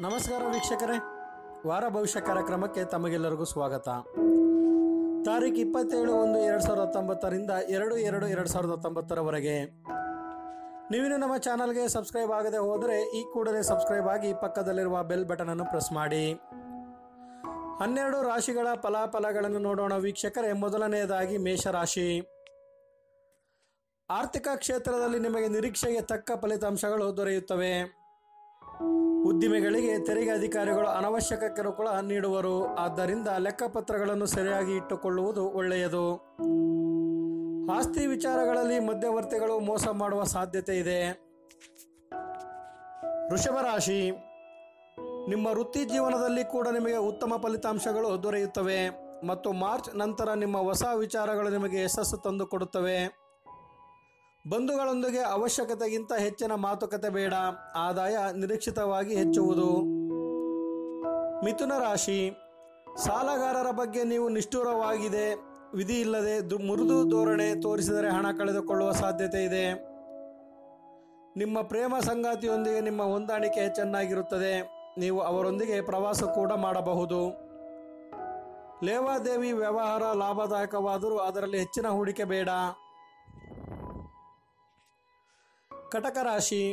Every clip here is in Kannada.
ನಮಸ್ಕಾರ ವೀಕ್ಷಕರೇ, ವಾರ ಭವಿಷ್ಯ ಕಾರ್ಯಕ್ರಮಕ್ಕೆ ತಮಗೆಲ್ಲರಿಗೂ ಸ್ವಾಗತ. ತಾರೀಕು 27/1/2019ರಿಂದ 2/2/2019ರವರೆಗೆ ನೀವಿನ್ನು ನಮ್ಮ ಚಾನಲ್ಗೆ ಸಬ್ಸ್ಕ್ರೈಬ್ ಆಗದೆ ಹೋದರೆ ಈ ಕೂಡಲೇ ಸಬ್ಸ್ಕ್ರೈಬ್ ಆಗಿ ಪಕ್ಕದಲ್ಲಿರುವ ಬೆಲ್ ಬಟನ್ ಅನ್ನು ಪ್ರೆಸ್ ಮಾಡಿ. 12 ರಾಶಿಗಳ ಫಲಾಫಲಗಳನ್ನು ನೋಡೋಣ ವೀಕ್ಷಕರೇ. ಮೊದಲನೆಯದಾಗಿ ಮೇಷರಾಶಿ. ಆರ್ಥಿಕ ಕ್ಷೇತ್ರದಲ್ಲಿ ನಿಮಗೆ ನಿರೀಕ್ಷೆಗೆ ತಕ್ಕ ಫಲಿತಾಂಶಗಳು ದೊರೆಯುತ್ತವೆ. ಉದ್ದಿಮೆಗಳಿಗೆ ತೆರಿಗೆ ಅಧಿಕಾರಿಗಳು ಅನವಶ್ಯಕ ಕಿರುಕುಳ ನೀಡುವರು. ಆದ್ದರಿಂದ ಲೆಕ್ಕಪತ್ರಗಳನ್ನು ಸರಿಯಾಗಿ ಇಟ್ಟುಕೊಳ್ಳುವುದು ಒಳ್ಳೆಯದು. ಆಸ್ತಿ ವಿಚಾರಗಳಲ್ಲಿ ಮಧ್ಯವರ್ತಿಗಳು ಮೋಸ ಮಾಡುವ ಸಾಧ್ಯತೆ ಇದೆ. ವೃಷಭ ರಾಶಿ. ನಿಮ್ಮ ವೃತ್ತಿ ಜೀವನದಲ್ಲಿ ಕೂಡ ನಿಮಗೆ ಉತ್ತಮ ಫಲಿತಾಂಶಗಳು ದೊರೆಯುತ್ತವೆ ಮತ್ತು ಮಾರ್ಚ್ ನಂತರ ನಿಮ್ಮ ಹೊಸ ವಿಚಾರಗಳು ನಿಮಗೆ ಯಶಸ್ಸು ತಂದುಕೊಡುತ್ತವೆ. ಬಂಧುಗಳೊಂದಿಗೆ ಅವಶ್ಯಕತೆಗಿಂತ ಹೆಚ್ಚಿನ ಮಾತುಕತೆ ಬೇಡ. ಆದಾಯ ನಿರೀಕ್ಷಿತವಾಗಿ ಹೆಚ್ಚುವುದು. ಮಿಥುನ ರಾಶಿ. ಸಾಲಗಾರರ ಬಗ್ಗೆ ನೀವು ನಿಷ್ಠುರವಾಗಿದೆ ವಿಧಿ ಇಲ್ಲದೆ ಮೃದು ಧೋರಣೆ ತೋರಿಸಿದರೆ ಹಣ ಕಳೆದುಕೊಳ್ಳುವ ಸಾಧ್ಯತೆ ಇದೆ. ನಿಮ್ಮ ಪ್ರೇಮ ಸಂಗಾತಿಯೊಂದಿಗೆ ನಿಮ್ಮ ಹೊಂದಾಣಿಕೆ ಚೆನ್ನಾಗಿರುತ್ತದೆ. ನೀವು ಅವರೊಂದಿಗೆ ಪ್ರವಾಸ ಕೂಡ ಮಾಡಬಹುದು. ಲೇವಾದೇವಿ ವ್ಯವಹಾರ ಲಾಭದಾಯಕವಾದರೂ ಅದರಲ್ಲಿ ಹೆಚ್ಚಿನ ಹೂಡಿಕೆ ಬೇಡ. ಕಟಕ ರಾಶಿ.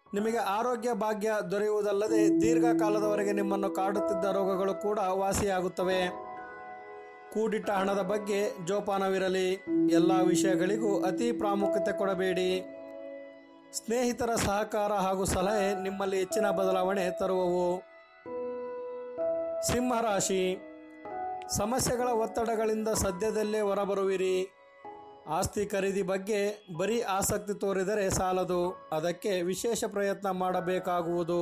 ನಿಮಗೆ ಆರೋಗ್ಯ ಭಾಗ್ಯ ದೊರೆಯುವುದಲ್ಲದೆ ದೀರ್ಘಕಾಲದವರೆಗೆ ನಿಮ್ಮನ್ನು ಕಾಡುತ್ತಿದ್ದ ರೋಗಗಳು ಕೂಡ ವಾಸಿಯಾಗುತ್ತವೆ. ಕೂಡಿಟ್ಟ ಹಣದ ಬಗ್ಗೆ ಜೋಪಾನವಿರಲಿ. ಎಲ್ಲ ವಿಷಯಗಳಿಗೂ ಅತಿ ಪ್ರಾಮುಖ್ಯತೆ ಕೊಡಬೇಡಿ. ಸ್ನೇಹಿತರ ಸಹಕಾರ ಹಾಗೂ ಸಲಹೆ ನಿಮ್ಮಲ್ಲಿ ಹೆಚ್ಚಿನ ಬದಲಾವಣೆ ತರುವವು. ಸಿಂಹರಾಶಿ. ಸಮಸ್ಯೆಗಳ ಒತ್ತಡಗಳಿಂದ ಸದ್ಯದಲ್ಲೇ ಹೊರಬರುವಿರಿ. ಆಸ್ತಿ ಖರೀದಿ ಬಗ್ಗೆ ಬರೀ ಆಸಕ್ತಿ ತೋರಿದರೆ ಸಾಲದು, ಅದಕ್ಕೆ ವಿಶೇಷ ಪ್ರಯತ್ನ ಮಾಡಬೇಕಾಗುವುದು.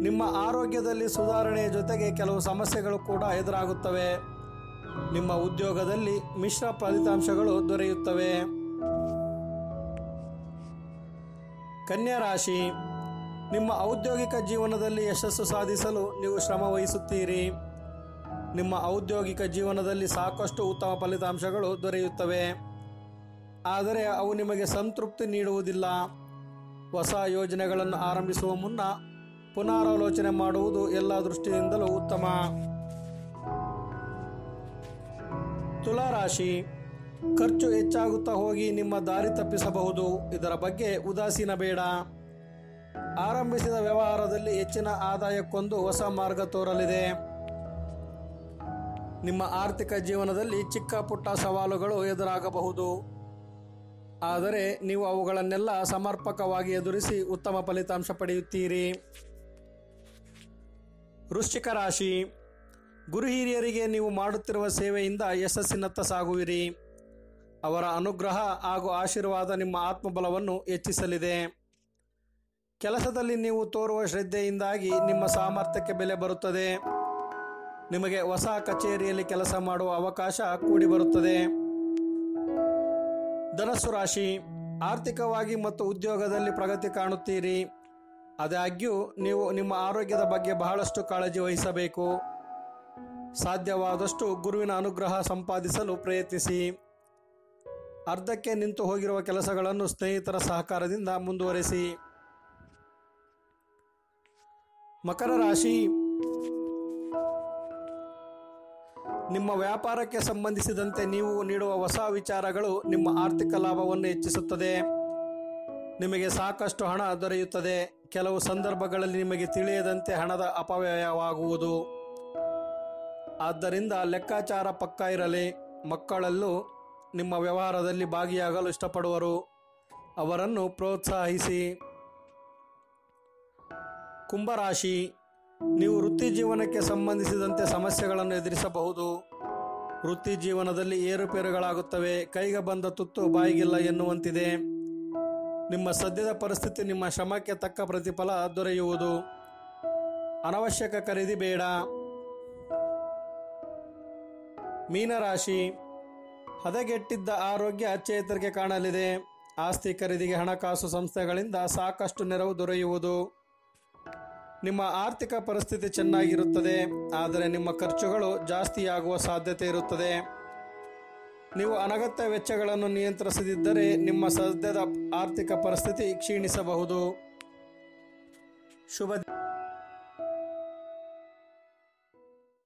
ನಿಮ್ಮ ಆರೋಗ್ಯದಲ್ಲಿ ಸುಧಾರಣೆಯ ಜೊತೆಗೆ ಕೆಲವು ಸಮಸ್ಯೆಗಳು ಕೂಡ ಎದುರಾಗುತ್ತವೆ. ನಿಮ್ಮ ಉದ್ಯೋಗದಲ್ಲಿ ಮಿಶ್ರ ಫಲಿತಾಂಶಗಳು ದೊರೆಯುತ್ತವೆ. ಕನ್ಯಾ ರಾಶಿ. ನಿಮ್ಮ ಔದ್ಯೋಗಿಕ ಜೀವನದಲ್ಲಿ ಯಶಸ್ಸು ಸಾಧಿಸಲು ನೀವು ಶ್ರಮ ವಹಿಸುತ್ತೀರಿ. ನಿಮ್ಮ ಔದ್ಯೋಗಿಕ ಜೀವನದಲ್ಲಿ ಸಾಕಷ್ಟು ಉತ್ತಮ ಫಲಿತಾಂಶಗಳು ದೊರೆಯುತ್ತವೆ, ಆದರೆ ಅವು ನಿಮಗೆ ಸಂತೃಪ್ತಿ ನೀಡುವುದಿಲ್ಲ. ಹೊಸ ಯೋಜನೆಗಳನ್ನು ಆರಂಭಿಸುವ ಮುನ್ನ ಪುನರಾಲೋಚನೆ ಮಾಡುವುದು ಎಲ್ಲ ದೃಷ್ಟಿಯಿಂದಲೂ ಉತ್ತಮ. ತುಲಾರಾಶಿ. ಖರ್ಚು ಹೆಚ್ಚಾಗುತ್ತಾ ಹೋಗಿ ನಿಮ್ಮ ದಾರಿ ತಪ್ಪಿಸಬಹುದು. ಇದರ ಬಗ್ಗೆ ಉದಾಸೀನ ಬೇಡ. ಆರಂಭಿಸಿದ ವ್ಯವಹಾರದಲ್ಲಿ ಹೆಚ್ಚಿನ ಆದಾಯಕ್ಕೊಂದು ಹೊಸ ಮಾರ್ಗ ತೋರಲಿದೆ. ನಿಮ್ಮ ಆರ್ಥಿಕ ಜೀವನದಲ್ಲಿ ಚಿಕ್ಕ ಪುಟ್ಟ ಸವಾಲುಗಳು ಎದುರಾಗಬಹುದು, ಆದರೆ ನೀವು ಅವುಗಳನ್ನೆಲ್ಲ ಸಮರ್ಪಕವಾಗಿ ಎದುರಿಸಿ ಉತ್ತಮ ಫಲಿತಾಂಶ ಪಡೆಯುತ್ತೀರಿ. ವೃಶ್ಚಿಕ ರಾಶಿ. ಗುರು ಹಿರಿಯರಿಗೆ ನೀವು ಮಾಡುತ್ತಿರುವ ಸೇವೆಯಿಂದ ಯಶಸ್ಸಿನತ್ತ ಸಾಗುವಿರಿ. ಅವರ ಅನುಗ್ರಹ ಹಾಗೂ ಆಶೀರ್ವಾದ ನಿಮ್ಮ ಆತ್ಮಬಲವನ್ನು ಹೆಚ್ಚಿಸಲಿದೆ. ಕೆಲಸದಲ್ಲಿ ನೀವು ತೋರುವ ಶ್ರದ್ಧೆಯಿಂದಾಗಿ ನಿಮ್ಮ ಸಾಮರ್ಥ್ಯಕ್ಕೆ ಬೆಲೆ ಬರುತ್ತದೆ. ನಿಮಗೆ ಹೊಸ ಕಚೇರಿಯಲ್ಲಿ ಕೆಲಸ ಮಾಡುವ ಅವಕಾಶ ಕೂಡಿ ಬರುತ್ತದೆ. ಧನಸ್ಸು ರಾಶಿ. ಆರ್ಥಿಕವಾಗಿ ಮತ್ತು ಉದ್ಯೋಗದಲ್ಲಿ ಪ್ರಗತಿ ಕಾಣುತ್ತೀರಿ. ಆದಾಗ್ಯೂ ನೀವು ನಿಮ್ಮ ಆರೋಗ್ಯದ ಬಗ್ಗೆ ಬಹಳಷ್ಟು ಕಾಳಜಿ ವಹಿಸಬೇಕು. ಸಾಧ್ಯವಾದಷ್ಟು ಗುರುವಿನ ಅನುಗ್ರಹ ಸಂಪಾದಿಸಲು ಪ್ರಯತ್ನಿಸಿ. ಅರ್ಧಕ್ಕೆ ನಿಂತು ಹೋಗಿರುವ ಕೆಲಸಗಳನ್ನು ಸ್ನೇಹಿತರ ಸಹಕಾರದಿಂದ ಮುಂದುವರೆಸಿ. ಮಕರ ರಾಶಿ. ನಿಮ್ಮ ವ್ಯಾಪಾರಕ್ಕೆ ಸಂಬಂಧಿಸಿದಂತೆ ನೀವು ನೀಡುವ ಹೊಸ ವಿಚಾರಗಳು ನಿಮ್ಮ ಆರ್ಥಿಕ ಲಾಭವನ್ನು ಹೆಚ್ಚಿಸುತ್ತದೆ. ನಿಮಗೆ ಸಾಕಷ್ಟು ಹಣ ದೊರೆಯುತ್ತದೆ. ಕೆಲವು ಸಂದರ್ಭಗಳಲ್ಲಿ ನಿಮಗೆ ತಿಳಿಯದಂತೆ ಹಣದ ಅಪವ್ಯಯವಾಗುವುದು. ಆದ್ದರಿಂದ ಲೆಕ್ಕಾಚಾರ ಪಕ್ಕಾ ಇರಲಿ. ಮಕ್ಕಳಲ್ಲೂ ನಿಮ್ಮ ವ್ಯವಹಾರದಲ್ಲಿ ಭಾಗಿಯಾಗಲು ಇಷ್ಟಪಡುವರು. ಅವರನ್ನು ಪ್ರೋತ್ಸಾಹಿಸಿ. ಕುಂಭರಾಶಿ. ನೀವು ವೃತ್ತಿ ಜೀವನಕ್ಕೆ ಸಂಬಂಧಿಸಿದಂತೆ ಸಮಸ್ಯೆಗಳನ್ನು ಎದುರಿಸಬಹುದು. ವೃತ್ತಿ ಜೀವನದಲ್ಲಿ ಏರುಪೇರುಗಳಾಗುತ್ತವೆ. ಕೈಗೆ ಬಂದ ತುತ್ತು ಬಾಯಿಗಿಲ್ಲ ಎನ್ನುವಂತಿದೆ. ನಿಮ್ಮ ಸದ್ಯದ ಪರಿಸ್ಥಿತಿ ನಿಮ್ಮ ಶ್ರಮಕ್ಕೆ ತಕ್ಕ ಪ್ರತಿಫಲ ದೊರೆಯುವುದು. ಅನವಶ್ಯಕ ಖರೀದಿ ಬೇಡ. ಮೀನರಾಶಿ. ಹದಗೆಟ್ಟಿದ್ದ ಆರೋಗ್ಯ ಚೇತರಿಕೆ ಕಾಣಲಿದೆ. ಆಸ್ತಿ ಖರೀದಿಗೆ ಹಣಕಾಸು ಸಂಸ್ಥೆಗಳಿಂದ ಸಾಕಷ್ಟು ನೆರವು ದೊರೆಯುವುದು. ನಿಮ್ಮ ಆರ್ಥಿಕ ಪರಿಸ್ಥಿತಿ ಚೆನ್ನಾಗಿರುತ್ತದೆ, ಆದರೆ ನಿಮ್ಮ ಖರ್ಚುಗಳು ಜಾಸ್ತಿಯಾಗುವ ಸಾಧ್ಯತೆ ಇರುತ್ತದೆ. ನೀವು ಅನಗತ್ಯ ವೆಚ್ಚಗಳನ್ನು ನಿಯಂತ್ರಿಸದಿದ್ದರೆ ನಿಮ್ಮ ಸದ್ಯದ ಆರ್ಥಿಕ ಪರಿಸ್ಥಿತಿ ಕ್ಷೀಣಿಸಬಹುದು. ಶುಭ